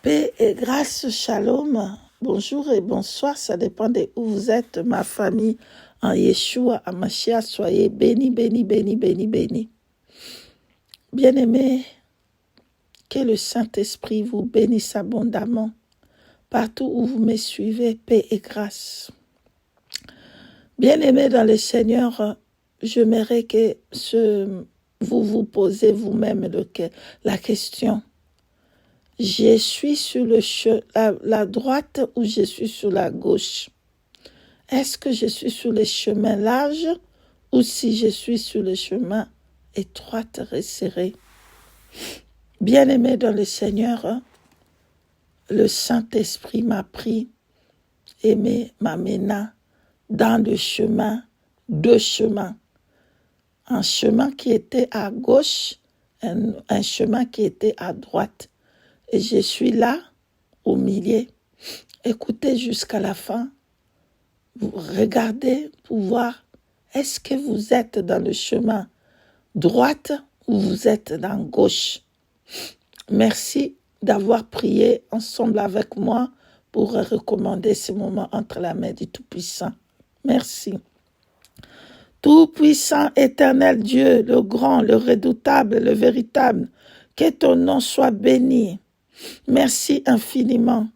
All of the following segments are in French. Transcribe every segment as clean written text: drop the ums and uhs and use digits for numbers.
Paix et grâce, shalom. Bonjour et bonsoir, ça dépend de où vous êtes, ma famille. En Yeshua, Amashia, soyez bénis, bénis, bénis, bénis, bénis. Bien-aimés, que le Saint-Esprit vous bénisse abondamment. Partout où vous me suivez, paix et grâce. Bien-aimés dans le Seigneur, j'aimerais que vous vous posez vous-même la question. Je suis sur la droite ou je suis sur la gauche? Est-ce que je suis sur le chemin large ou si je suis sur le chemin étroit, resserré? Bien-aimé dans le Seigneur, le Saint-Esprit m'a pris et m'amena dans le chemin, deux chemins. Un chemin qui était à gauche, un chemin qui était à droite. Et je suis là, au milieu. Écoutez jusqu'à la fin. Vous regardez pour voir, est-ce que vous êtes dans le chemin droite ou vous êtes dans gauche? Merci d'avoir prié ensemble avec moi pour recommander ce moment entre la main du Tout-Puissant. Merci. Tout-Puissant, éternel Dieu, le grand, le redoutable, le véritable, que ton nom soit béni. Merci infiniment.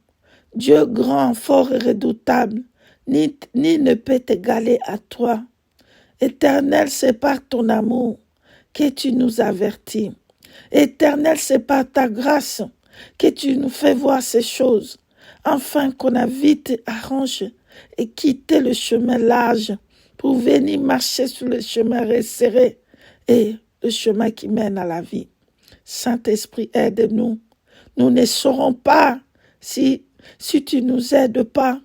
Dieu grand, fort et redoutable, ni ne peut t'égaler à toi. Éternel, c'est par ton amour que tu nous avertis. Éternel, c'est par ta grâce que tu nous fais voir ces choses, afin qu'on a vite arrange et quitter le chemin large pour venir marcher sur le chemin resserré et le chemin qui mène à la vie. Saint-Esprit, aide-nous. Nous ne saurons pas si tu nous aides pas.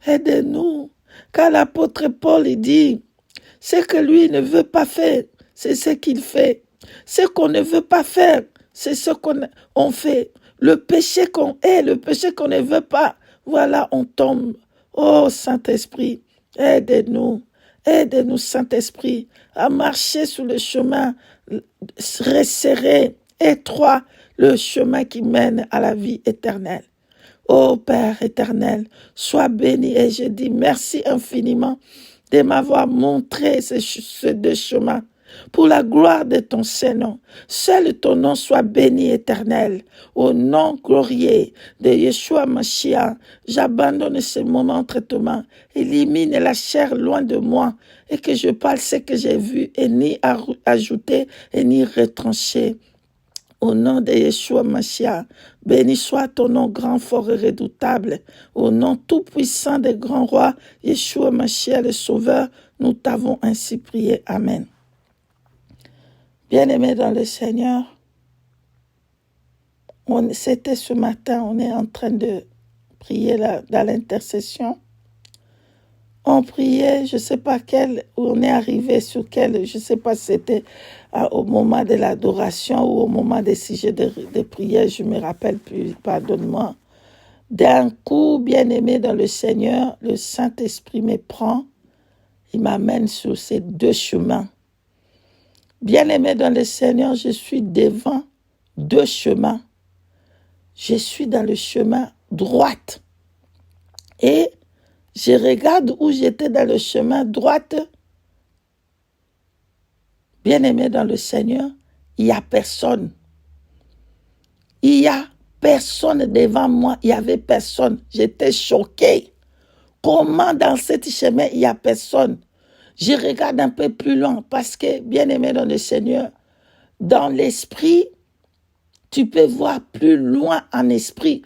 Aide-nous. Car l'apôtre Paul dit, ce que lui ne veut pas faire, c'est ce qu'il fait. Ce qu'on ne veut pas faire, c'est ce qu'on fait. Le péché qu'on est, le péché qu'on ne veut pas, voilà, on tombe. Oh Saint-Esprit, aide-nous. Aide-nous, Saint-Esprit, à marcher sur le chemin resserré, étroit, le chemin qui mène à la vie éternelle. Ô Père éternel, sois béni et je dis merci infiniment de m'avoir montré ces deux chemins. Pour la gloire de ton Saint-Nom, seul ton nom soit béni éternel. Au nom glorieux de Yeshua Mashiach, j'abandonne ce moment entre tes mains. Élimine la chair loin de moi et que je parle ce que j'ai vu et ni ajouter et ni retrancher. Au nom de Yeshua Mashiach, béni soit ton nom grand, fort et redoutable. Au nom tout-puissant des grands rois, Yeshua Mashiach le Sauveur, nous t'avons ainsi prié. Amen. Bien-aimés dans le Seigneur, c'était ce matin, on est en train de prier dans l'intercession. On priait, je ne sais pas on est arrivé sur quel, je ne sais pas si c'était au moment de l'adoration ou au moment des sujets de prière, je ne me rappelle plus, pardonne-moi. D'un coup, bien-aimé dans le Seigneur, le Saint-Esprit me prend, il m'amène sur ces deux chemins. Bien-aimé dans le Seigneur, je suis devant deux chemins. Je suis dans le chemin droite. Et je regarde où j'étais dans le chemin droite. Bien-aimé dans le Seigneur, il n'y a personne. Il n'y a personne devant moi. Il n'y avait personne. J'étais choquée. Comment dans ce chemin, il n'y a personne? Je regarde un peu plus loin parce que, bien-aimé dans le Seigneur, dans l'esprit, tu peux voir plus loin en esprit.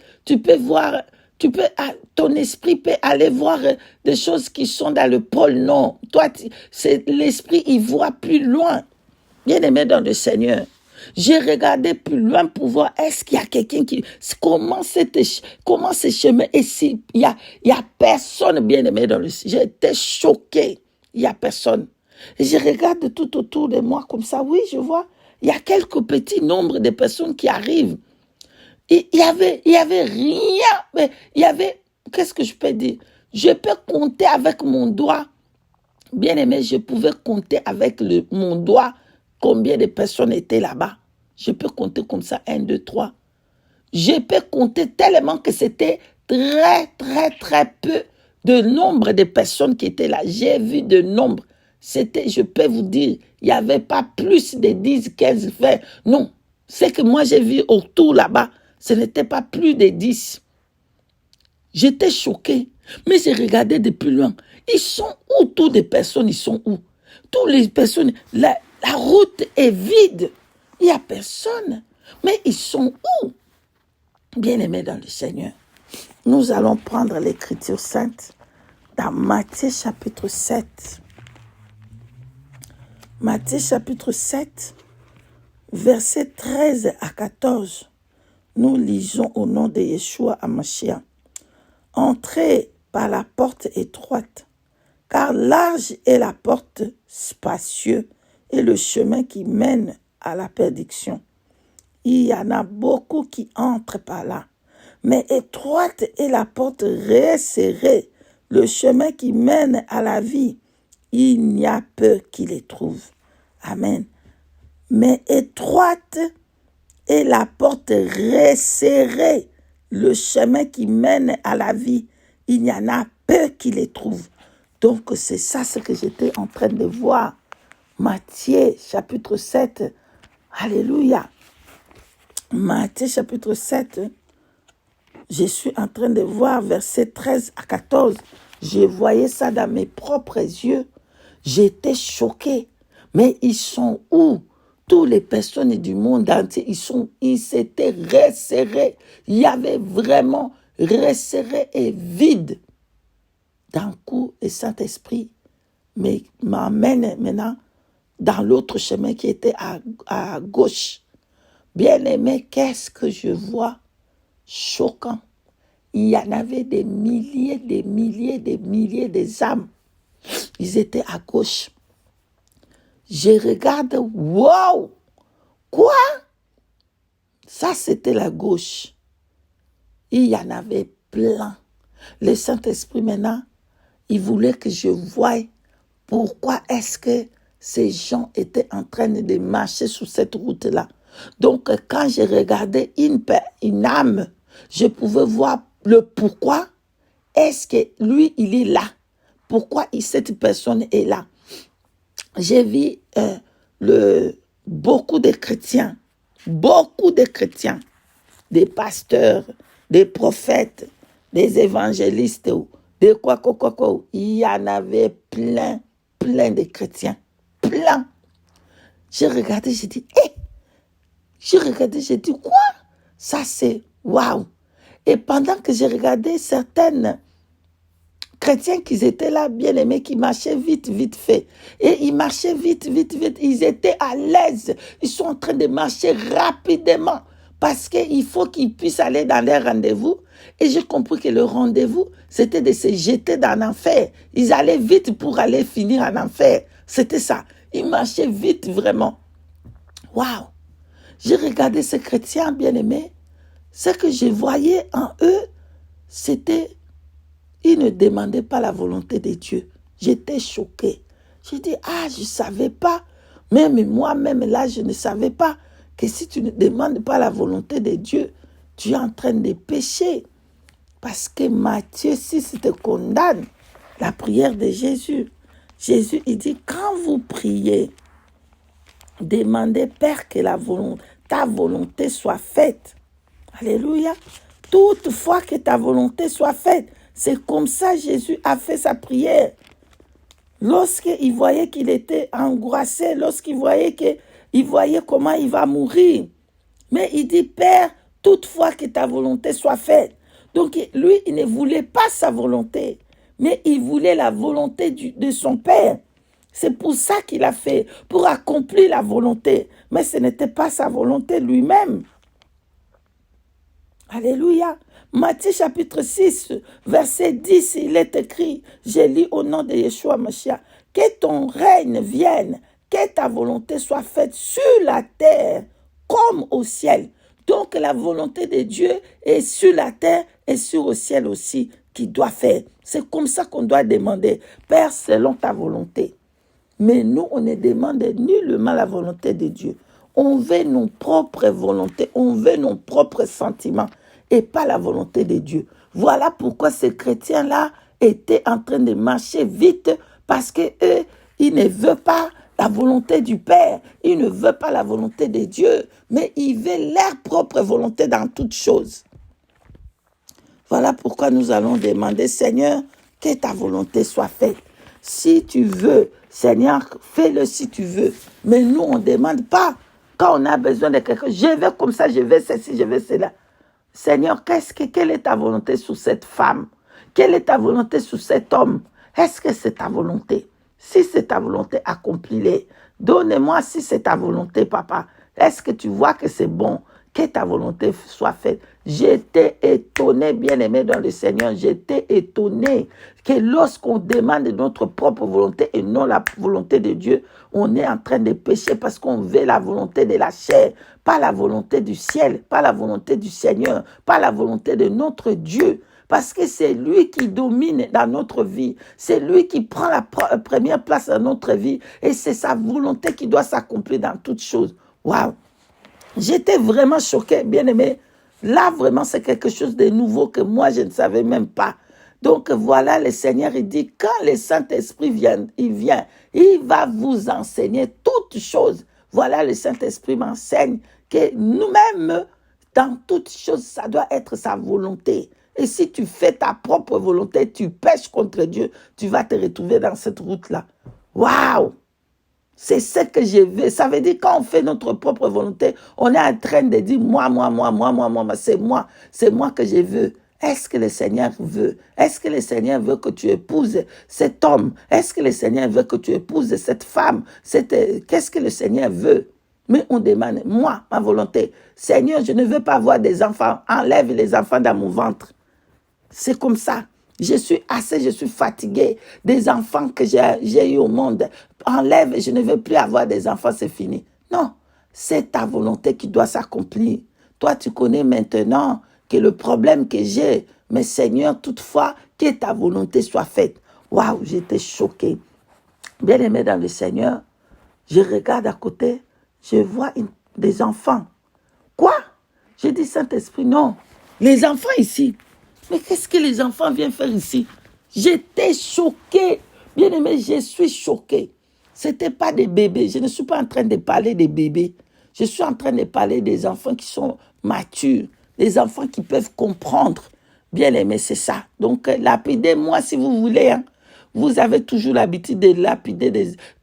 Ton esprit peut aller voir des choses qui sont dans le pôle nord. Toi, l'esprit, il voit plus loin. Bien-aimé dans le Seigneur, j'ai regardé plus loin pour voir est-ce qu'il y a quelqu'un qui... Comment ce chemin ici? Il y a personne, bien-aimé dans le Seigneur. J'étais choquée. Il n'y a personne. Et je regarde tout autour de moi comme ça. Oui, je vois. Il y a quelques petits nombres de personnes qui arrivent. Il y avait rien. Mais il y avait... Qu'est-ce que je peux dire? Je peux compter avec mon doigt. Bien-aimé, je pouvais compter avec mon doigt combien de personnes étaient là-bas. Je peux compter comme ça, 1, 2, 3. Je peux compter tellement que c'était très, très, très peu de nombre de personnes qui étaient là. J'ai vu de nombre. C'était, je peux vous dire, il n'y avait pas plus de 10, 15, 20. Non, ce que moi j'ai vu autour là-bas, ce n'était pas plus de 10. J'étais choqué, mais j'ai regardé de plus loin. Ils sont où, toutes les personnes, ils sont où? Toutes les personnes, la route est vide. Il n'y a personne. Mais ils sont où? Bien-aimés dans le Seigneur, nous allons prendre l'Écriture sainte dans Matthieu chapitre 7. Matthieu chapitre 7, versets 13 à 14. Nous lisons au nom de Yeshua HaMashiach. Entrez par la porte étroite, car large est la porte spacieuse et le chemin qui mène à la perdition. Il y en a beaucoup qui entrent par là, mais étroite est la porte resserrée, le chemin qui mène à la vie. Il n'y a peu qui les trouvent. Amen. Mais étroite est la porte resserrée, le chemin qui mène à la vie. Il y en a peu qui les trouvent. Donc c'est ça ce que j'étais en train de voir. Matthieu chapitre 7. Alléluia. Matthieu chapitre 7. Je suis en train de voir versets 13 à 14. Je voyais ça dans mes propres yeux. J'étais choqué. Mais ils sont où? Toutes les personnes du monde entier, ils s'étaient resserrés. Il y avait vraiment resserré et vide. D'un coup, le Saint-Esprit m'emmène maintenant dans l'autre chemin qui était à gauche. Bien-aimé, qu'est-ce que je vois? Choquant. Il y en avait des milliers d'âmes. Ils étaient à gauche. Je regarde, wow! Quoi? Ça, c'était la gauche. Il y en avait plein. Le Saint-Esprit, maintenant, il voulait que je voie pourquoi est-ce que ces gens étaient en train de marcher sur cette route-là. Donc, quand je regardais une âme, je pouvais voir le pourquoi est-ce que lui, il est là. Pourquoi cette personne est là. J'ai vu beaucoup de chrétiens, des pasteurs, des prophètes, des évangélistes, des quoi. Il y en avait plein de chrétiens, plein. J'ai regardé, j'ai dit, j'ai dit, quoi? Ça c'est, waouh. Et pendant que j'ai regardé certaines chrétiens qui étaient là, bien-aimés, qui marchaient vite fait. Et ils marchaient vite. Ils étaient à l'aise. Ils sont en train de marcher rapidement parce qu'il faut qu'ils puissent aller dans leur rendez-vous. Et j'ai compris que le rendez-vous, c'était de se jeter dans l'enfer. Ils allaient vite pour aller finir en enfer. C'était ça. Ils marchaient vite, vraiment. Waouh! J'ai regardé ces chrétiens, bien-aimés. Ce que je voyais en eux, c'était... Ils ne demandaient pas la volonté de Dieu. J'étais choquée. J'ai dit, je ne savais pas. Même moi-même, là, je ne savais pas que si tu ne demandes pas la volonté de Dieu, tu es en train de pécher. Parce que Matthieu 6 te condamne. La prière de Jésus. Jésus, il dit, quand vous priez, demandez, Père, que ta volonté soit faite. Alléluia. Toutefois que ta volonté soit faite. C'est comme ça Jésus a fait sa prière. Lorsqu'il voyait qu'il était angoissé, lorsqu'il voyait comment il va mourir. Mais il dit, Père, toutefois que ta volonté soit faite. Donc lui, il ne voulait pas sa volonté, mais il voulait la volonté de son Père. C'est pour ça qu'il a fait, pour accomplir la volonté. Mais ce n'était pas sa volonté lui-même. Alléluia. Matthieu chapitre 6, verset 10, il est écrit, je lis au nom de Yeshua Mashiach, que ton règne vienne, que ta volonté soit faite sur la terre comme au ciel. Donc la volonté de Dieu est sur la terre et sur le ciel aussi qu'il doit faire. C'est comme ça qu'on doit demander, Père, selon ta volonté. Mais nous, on ne demande nullement la volonté de Dieu. On veut nos propres volontés, on veut nos propres sentiments et pas la volonté de Dieu. Voilà pourquoi ces chrétiens-là étaient en train de marcher vite parce qu'eux, ils ne veulent pas la volonté du Père, ils ne veulent pas la volonté de Dieu, mais ils veulent leur propre volonté dans toutes choses. Voilà pourquoi nous allons demander, Seigneur, que ta volonté soit faite. Si tu veux, Seigneur, fais-le si tu veux. Mais nous, on ne demande pas. Quand on a besoin de quelque chose, je veux comme ça, je veux ceci, je veux cela. Seigneur, quelle est ta volonté sur cette femme? Quelle est ta volonté sur cet homme? Est-ce que c'est ta volonté? Si c'est ta volonté, accomplis-les. Donne-moi si c'est ta volonté, papa. Est-ce que tu vois que c'est bon? Que ta volonté soit faite. J'étais étonné, bien-aimé dans le Seigneur. J'étais étonné que lorsqu'on demande notre propre volonté et non la volonté de Dieu, on est en train de pécher parce qu'on veut la volonté de la chair, pas la volonté du ciel, pas la volonté du Seigneur, pas la volonté de notre Dieu. Parce que c'est lui qui domine dans notre vie. C'est lui qui prend la première place dans notre vie. Et c'est sa volonté qui doit s'accomplir dans toutes choses. Waouh! J'étais vraiment choquée, bien-aimé. Là, vraiment, c'est quelque chose de nouveau que moi, je ne savais même pas. Donc, voilà, le Seigneur, il dit, quand le Saint-Esprit vient, il va vous enseigner toutes choses. Voilà, le Saint-Esprit m'enseigne que nous-mêmes, dans toutes choses, ça doit être sa volonté. Et si tu fais ta propre volonté, tu pèches contre Dieu, tu vas te retrouver dans cette route-là. Waouh! C'est ce que je veux. Ça veut dire quand on fait notre propre volonté, on est en train de dire moi, c'est moi que je veux. Est-ce que le Seigneur veut? Est-ce que le Seigneur veut que tu épouses cet homme? Est-ce que le Seigneur veut que tu épouses cette femme? Qu'est-ce que le Seigneur veut? Mais on demande, moi, ma volonté. Seigneur, je ne veux pas avoir des enfants. Enlève les enfants dans mon ventre. C'est comme ça. Je suis fatiguée des enfants que j'ai eu au monde. Enlève, je ne veux plus avoir des enfants, c'est fini. Non, c'est ta volonté qui doit s'accomplir. Toi, tu connais maintenant que le problème que j'ai, mais Seigneur, toutefois, que ta volonté soit faite. Waouh, j'étais choquée. Bien-aimé dans le Seigneur, je regarde à côté, je vois des enfants. Quoi? J'ai dit, Saint-Esprit, non. Les enfants ici. Mais qu'est-ce que les enfants viennent faire ici? J'étais choquée. Bien-aimé, je suis choquée. Ce n'était pas des bébés. Je ne suis pas en train de parler des bébés. Je suis en train de parler des enfants qui sont matures, des enfants qui peuvent comprendre. Bien-aimé, c'est ça. Donc, lapidez-moi si vous voulez. Hein. Vous avez toujours l'habitude de lapider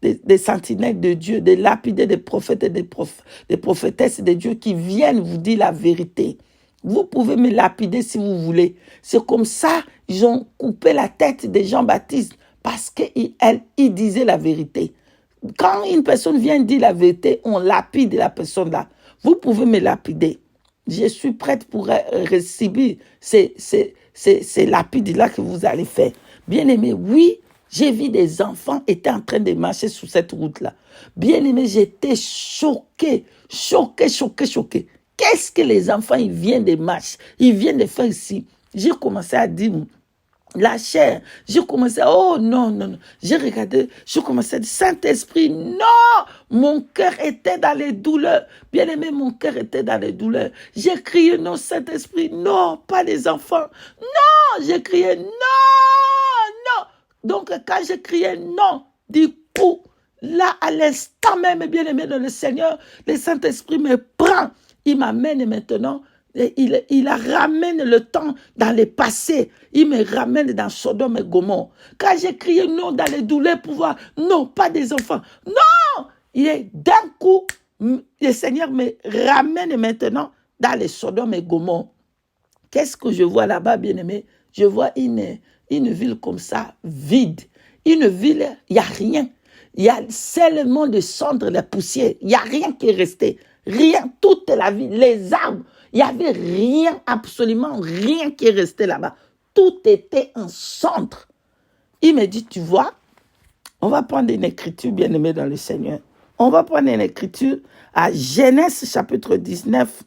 des sentinelles de Dieu, de lapider des prophètes et des prophétesses de Dieu qui viennent vous dire la vérité. Vous pouvez me lapider si vous voulez. C'est comme ça ils ont coupé la tête de Jean-Baptiste parce qu'il disait la vérité. Quand une personne vient dire la vérité, on lapide la personne là. Vous pouvez me lapider. Je suis prête pour recevoir ces lapides-là que vous allez faire. Bien-aimé, oui, j'ai vu des enfants étaient en train de marcher sur cette route-là. Bien-aimé, j'étais choquée. Qu'est-ce que les enfants, ils viennent de marcher, ils viennent de faire ici? J'ai commencé à dire, la chair, j'ai commencé, oh non. J'ai regardé, j'ai commencé à dire, Saint-Esprit, non! Mon cœur était dans les douleurs. Bien-aimé, mon cœur était dans les douleurs. J'ai crié, non, Saint-Esprit, non, pas les enfants. Non, j'ai crié, non. Donc, quand j'ai crié non, du coup, là, à l'instant même, bien-aimé dans le Seigneur, le Saint-Esprit me prend. Il m'amène maintenant, il ramène le temps dans le passé. Il me ramène dans Sodome et Gomorrhe. Quand j'ai crié non dans les douleurs pour voir, non, pas des enfants. Non! D'un coup, le Seigneur me ramène maintenant dans les Sodome et Gomorrhe. Qu'est-ce que je vois là-bas, bien-aimé? Je vois une ville comme ça, vide. Une ville, il n'y a rien. Il y a seulement des cendres, la poussière. Il n'y a rien qui est resté. Rien, toute la ville, les arbres. Il n'y avait rien, absolument rien qui est resté là-bas. Tout était en cendres. Il me dit, tu vois, on va prendre une écriture, bien-aimée dans le Seigneur. On va prendre une écriture à Genèse chapitre 19.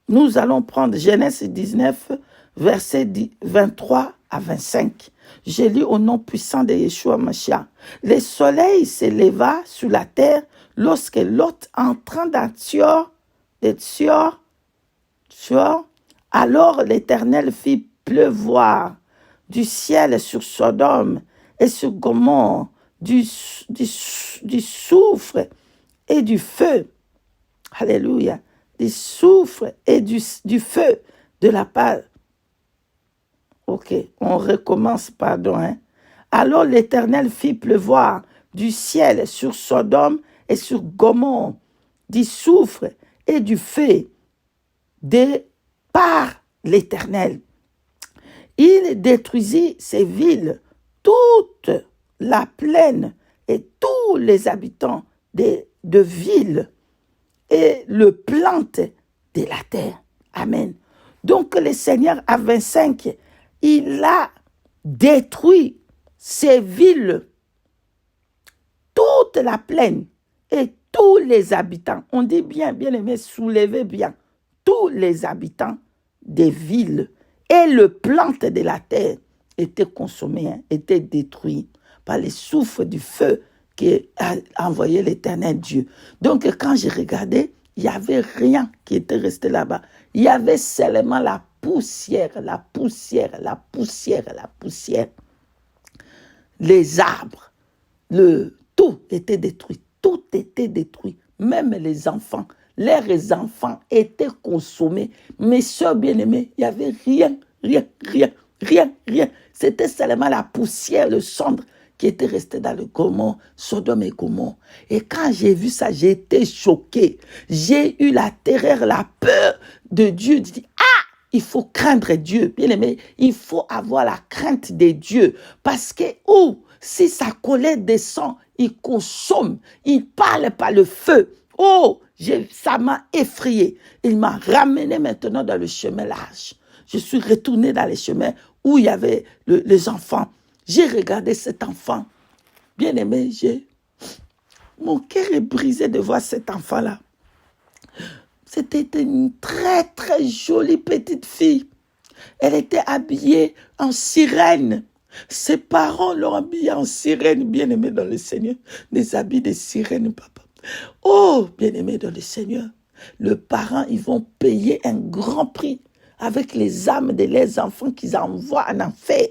Nous allons prendre Genèse 19, versets 23 à 25. J'ai lu au nom puissant de Yeshua Mashiach. Le soleil s'éleva sur la terre lorsque Lot entra dans Tsior. Alors l'Éternel fit pleuvoir du ciel sur Sodome et sur Gomorrhe du soufre et du feu. Alléluia. Du soufre et du feu de la part. Ok, on recommence, pardon. Alors l'Éternel fit pleuvoir du ciel sur Sodome et sur Gomorrhe du soufre et du feu par l'Éternel. Il détruisit ces villes, toute la plaine et tous les habitants de villes et le plante de la terre. Amen. Donc le Seigneur à 25, il a détruit ces villes, toute la plaine et tous les habitants. On dit bien, bien aimé, soulevez bien. Tous les habitants des villes et le plante de la terre étaient consommés, étaient détruits par les souffles du feu qu'a envoyé l'Éternel Dieu. Donc quand j'ai regardé, il n'y avait rien qui était resté là-bas. Il y avait seulement la poussière. Les arbres, tout était détruit. Tout était détruit. Même les enfants. Leurs enfants étaient consommés. Mes soeurs bien-aimées, il n'y avait rien. C'était seulement la poussière, le cendre qui était resté dans le Gomorrhe, Sodome et Gomorrhe. Et quand j'ai vu ça, j'ai été choquée. J'ai eu la terreur, la peur de Dieu. Je dis, il faut craindre Dieu. Bien aimé, il faut avoir la crainte de Dieu. Parce que, si sa colère descend, il consomme. Il parle par le feu. Ça m'a effrayé. Il m'a ramené maintenant dans le chemin large. Je suis retourné dans les chemins où il y avait les enfants. J'ai regardé cet enfant. Bien aimé, mon cœur est brisé de voir cet enfant-là. C'était une très, très jolie petite fille. Elle était habillée en sirène. Ses parents l'ont habillée en sirène, bien aimé dans le Seigneur. Des habits de sirène, papa. Bien aimé dans le Seigneur. Les parents, ils vont payer un grand prix avec les âmes de leurs enfants qu'ils envoient en enfer.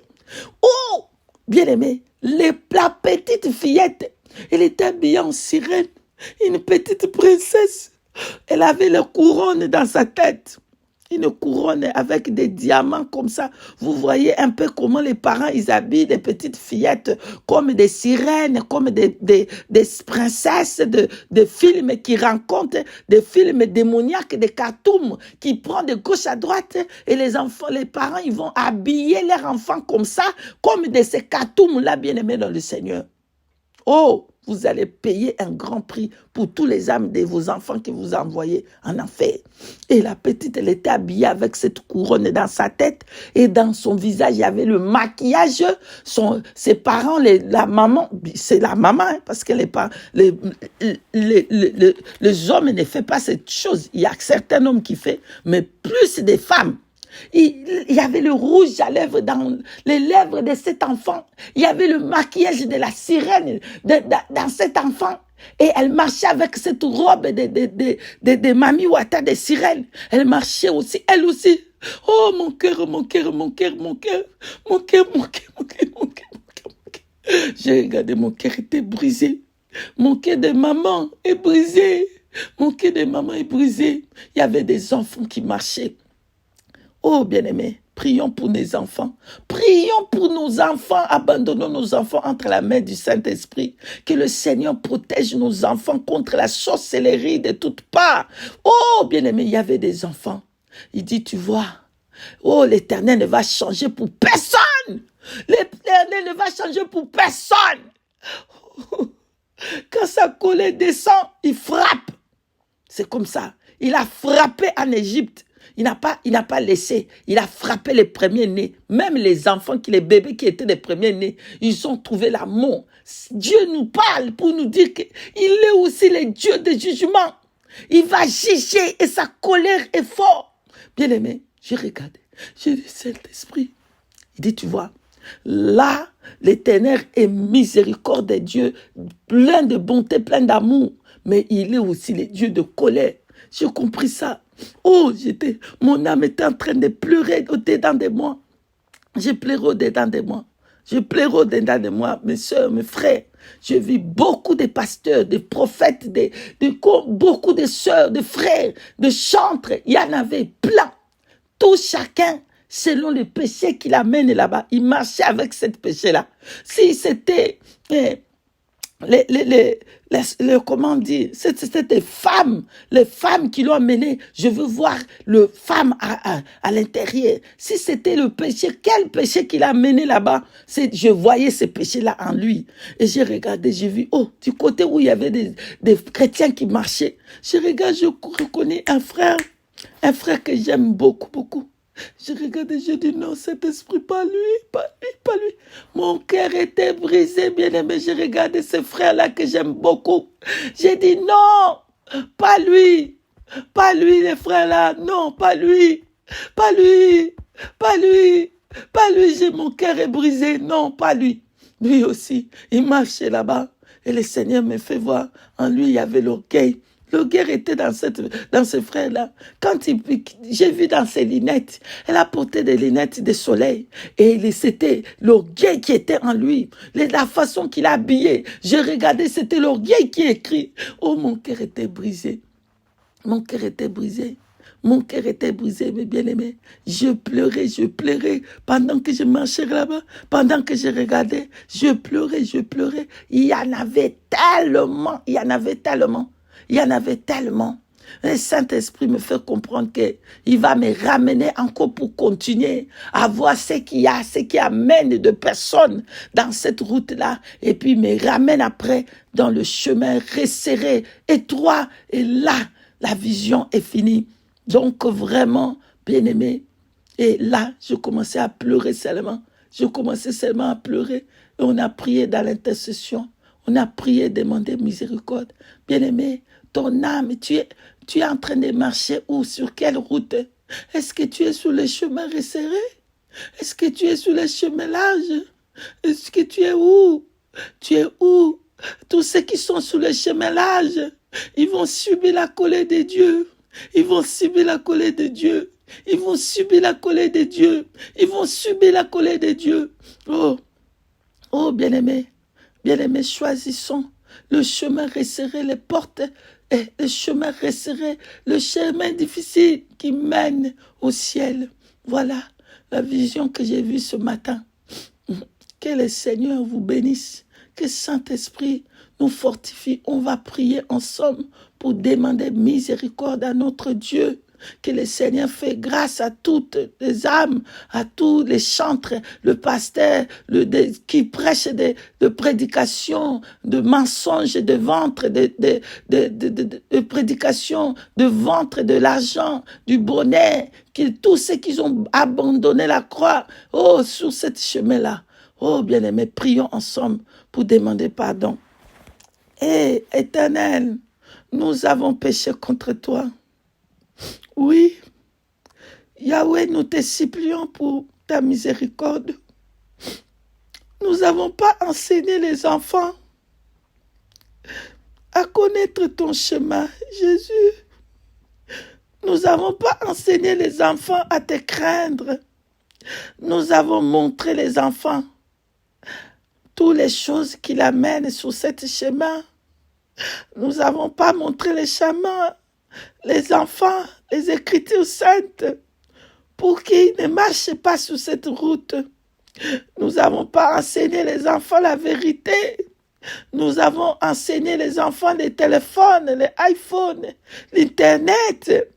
Bien aimé, la petite fillette, elle était habillée en sirène. Une petite princesse. Elle avait la couronne dans sa tête. Une couronne avec des diamants comme ça. Vous voyez un peu comment les parents, ils habillent des petites fillettes comme des sirènes, comme des princesses de films qui rencontrent, des films démoniaques, des cartoons qui prennent de gauche à droite. Et les enfants, les parents, ils vont habiller leurs enfants comme ça, comme de ces cartoons-là, bien aimés dans le Seigneur. Vous allez payer un grand prix pour tous les âmes de vos enfants que vous envoyez en enfer. Et la petite, elle était habillée avec cette couronne dans sa tête et dans son visage, il y avait le maquillage. Ses parents, la maman, c'est la maman, parce que les hommes ne font pas cette chose. Il y a certains hommes qui font, mais plus des femmes. Il y avait le rouge à lèvres dans les lèvres de cet enfant. Il y avait le maquillage de la sirène dans cet enfant. Et elle marchait avec cette robe de Mami Wata de sirène. Elle marchait aussi, elle aussi. Mon cœur. J'ai regardé, mon cœur était brisé. Mon cœur de maman est brisé. Il y avait des enfants qui marchaient. Bien-aimés, prions pour nos enfants. Prions pour nos enfants. Abandonnons nos enfants entre la main du Saint-Esprit. Que le Seigneur protège nos enfants contre la sorcellerie de toutes parts. Bien-aimés, il y avait des enfants. Il dit, tu vois, l'Éternel ne va changer pour personne. L'Éternel ne va changer pour personne. Quand sa colère descend, il frappe. C'est comme ça. Il a frappé en Égypte. Il n'a pas laissé. Il a frappé les premiers-nés. Même les enfants, les bébés qui étaient les premiers-nés, ils ont trouvé la mort. Dieu nous parle pour nous dire qu'il est aussi le Dieu de jugement. Il va juger et sa colère est forte. Bien-aimé, j'ai regardé. J'ai dit, Saint-Esprit, Il dit, tu vois, là, l'Éternel est miséricordieux, Dieu, plein de bonté, plein d'amour, mais il est aussi le Dieu de colère. J'ai compris ça. Oh, mon âme était en train de pleurer au-dedans de moi. Je pleurais au-dedans de moi. Je pleurais au-dedans de moi, mes soeurs, mes frères. J'ai vu beaucoup de pasteurs, de prophètes, beaucoup de soeurs, de frères, de chantres. Il y en avait plein. Tout chacun, selon le péché qu'il amène là-bas, il marchait avec ce péché-là. Si c'était... comment dire, c'était des femmes, les femmes qui l'ont amené. Je veux voir le femme à l'intérieur. Si c'était le péché, quel péché qu'il a amené là-bas? Je voyais ce péché-là en lui. Et j'ai regardé, j'ai vu, oh, du côté où il y avait des chrétiens qui marchaient. Je regarde, je reconnais un frère que j'aime beaucoup, beaucoup. Je regardais, je dis non, cet esprit, pas lui, pas lui, pas lui. Mon cœur était brisé, bien aimé. Je regardais ce frère-là que j'aime beaucoup. J'ai dit non, pas lui, pas lui, les frères-là, non, pas lui, pas lui, pas lui, pas lui. Mon cœur est brisé, non, pas lui. Lui aussi, il marchait là-bas et le Seigneur me fait voir. En lui, il y avait l'orgueil. L'orgueil était dans ce frère-là. Quand j'ai vu dans ses lunettes, elle a porté des lunettes de soleil. Et c'était l'orgueil qui était en lui. La façon qu'il a habillé. Je regardais, c'était l'orgueil qui écrit. Oh, mon cœur était brisé. Mon cœur était brisé. Mon cœur était brisé, mes bien-aimés. Je pleurais. Pendant que je marchais là-bas, pendant que je regardais, je pleurais. Il y en avait tellement. Le Saint-Esprit me fait comprendre qu'il va me ramener encore pour continuer à voir ce qui amène de personnes dans cette route-là. Et puis me ramène après dans le chemin resserré, étroit. Et là, la vision est finie. Donc vraiment, bien-aimé. Et là, je commençais à pleurer seulement. Et on a prié dans l'intercession. On a prié, demandé miséricorde. Bien-aimé, ton âme, tu es en train de marcher où? Sur quelle route? Est-ce que tu es sur le chemin resserré? Est-ce que tu es sur le chemin large? Est-ce que tu es où? Tu es où? Tous ceux qui sont sur le chemin large, ils vont subir la colère de Dieu. Ils vont subir la colère de Dieu. Oh, bien-aimés, choisissons le chemin resserré, les portes, et le chemin resserré, le chemin difficile qui mène au ciel. Voilà la vision que j'ai vue ce matin. Que le Seigneur vous bénisse, que Saint-Esprit nous fortifie. On va prier ensemble pour demander miséricorde à notre Dieu. Que le Seigneur fait grâce à toutes les âmes, à tous les chantres, le pasteur qui prêche de prédications, de mensonges, de ventre, de prédications, de ventre, de l'argent, du bonheur, tous ceux qui ont abandonné la croix, oh, sur ce chemin-là. Oh, bien-aimés, prions ensemble pour demander pardon. Éternel, nous avons péché contre toi. Oui, Yahweh, nous te supplions pour ta miséricorde. Nous n'avons pas enseigné les enfants à connaître ton chemin, Jésus. Nous n'avons pas enseigné les enfants à te craindre. Nous avons montré les enfants toutes les choses qui l'amènent sur ce chemin. Nous n'avons pas montré les chemins, les enfants, les Écritures saintes, pour qu'ils ne marchent pas sur cette route. Nous n'avons pas enseigné les enfants la vérité. Nous avons enseigné les enfants les téléphones, les iPhones, l'Internet.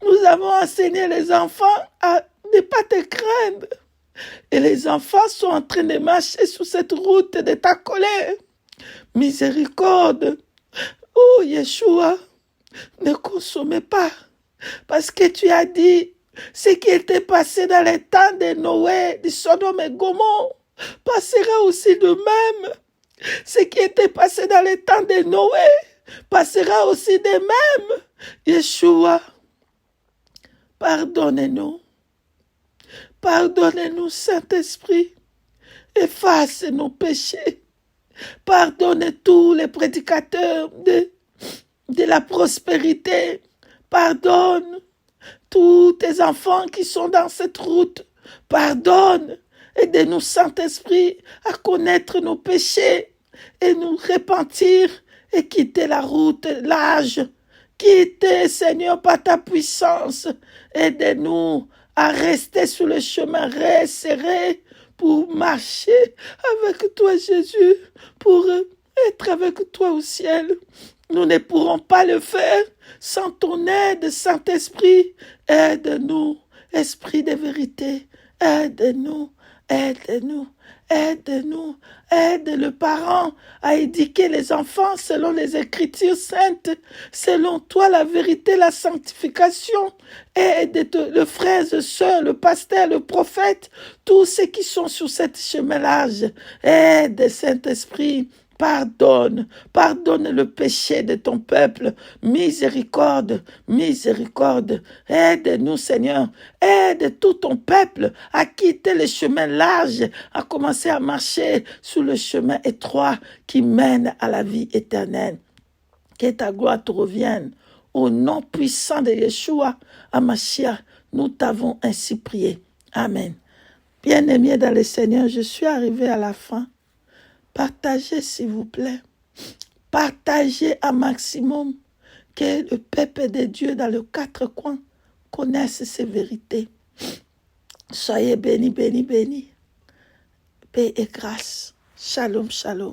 Nous avons enseigné les enfants à ne pas te craindre. Et les enfants sont en train de marcher sur cette route de ta colère. Miséricorde. Oh, Yeshua, ne consommez pas. Parce que tu as dit, ce qui était passé dans les temps de Noé, de Sodome et Gomorrhe, passera aussi de même. Ce qui était passé dans les temps de Noé, passera aussi de même. Yeshua, pardonnez-nous. Pardonnez-nous, Saint-Esprit. Efface nos péchés. Pardonne tous les prédicateurs de la prospérité. Pardonne tous tes enfants qui sont dans cette route. Pardonne. Aide-nous, Saint-Esprit, à connaître nos péchés et nous repentir et quitter la route, l'âge. Quitter, Seigneur, par ta puissance. Aide-nous à rester sur le chemin resserré pour marcher avec toi, Jésus, pour être avec toi au ciel. Nous ne pourrons pas le faire sans ton aide, Saint-Esprit. Aide-nous, Esprit de vérité. Aide-nous, aide-nous, aide-nous. Aide le parent à éduquer les enfants selon les Écritures saintes, selon toi la vérité, la sanctification. Aide le frère, le soeur, le pasteur, le prophète, tous ceux qui sont sur cette chemin-là. Aide, Saint-Esprit. Pardonne le péché de ton peuple. Miséricorde, miséricorde. Aide-nous, Seigneur. Aide tout ton peuple à quitter le chemin large, à commencer à marcher sur le chemin étroit qui mène à la vie éternelle. Que ta gloire te revienne. Au nom puissant de Yeshua, Hamashiach, nous t'avons ainsi prié. Amen. Bien-aimés dans le Seigneur, je suis arrivé à la fin. Partagez, s'il vous plaît. Partagez un maximum que le peuple de Dieu dans les 4 coins connaisse ces vérités. Soyez bénis, bénis, bénis. Paix et grâce. Shalom, shalom.